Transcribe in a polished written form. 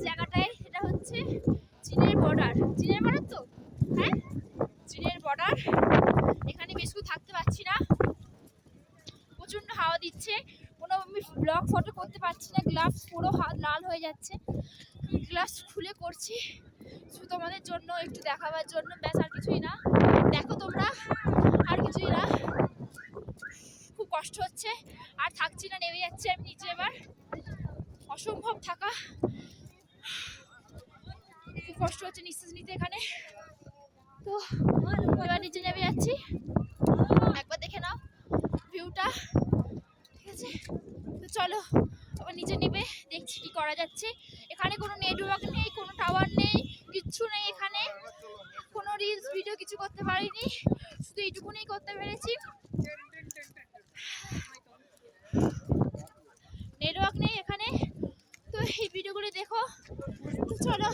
জায়গাটায়, এটা হচ্ছে চীনের বর্ডার। চীনের বর্ডার তো, হ্যাঁ চীনের বর্ডার। এখানে বেশি থাকতে পারছি না, প্রচন্ড হাওয়া দিচ্ছে, কোনো আমি ব্লগ ফটো করতে পারছি না, গ্লাভস পুরো হাত লাল হয়ে যাচ্ছে। গ্লাভস খুলে করছি শুধু তোমাদের জন্য, একটু দেখাবার জন্য, ব্যাস আর কিছুই না। দেখো তোমরা, আর কিছুই না। খুব কষ্ট হচ্ছে, আর থাকছি না, নেমে যাচ্ছে আমি নিচে। এবার অসম্ভব থাকা, খুব কষ্ট হচ্ছে নিঃশ্বাস নিতে এখানে। তো এবার নিচে নেমে যাচ্ছি, একবার দেখে নাও ভিউটা, ঠিক আছে? তো চলো আবার নিচে নেবে দেখছি কি করা যাচ্ছে। এখানে কোনো নেটওয়ার্ক নেই, কোনো টাওয়ার নেই, কিচ্ছু নেই এখানে। কোনো রিলস ভিডিও কিছু করতে পারিনি, শুধু এইটুকুনি করতে পেরেছি। নেটওয়ার্ক নেই এখানে। তো এই ভিডিওগুলো দেখো। তো চলো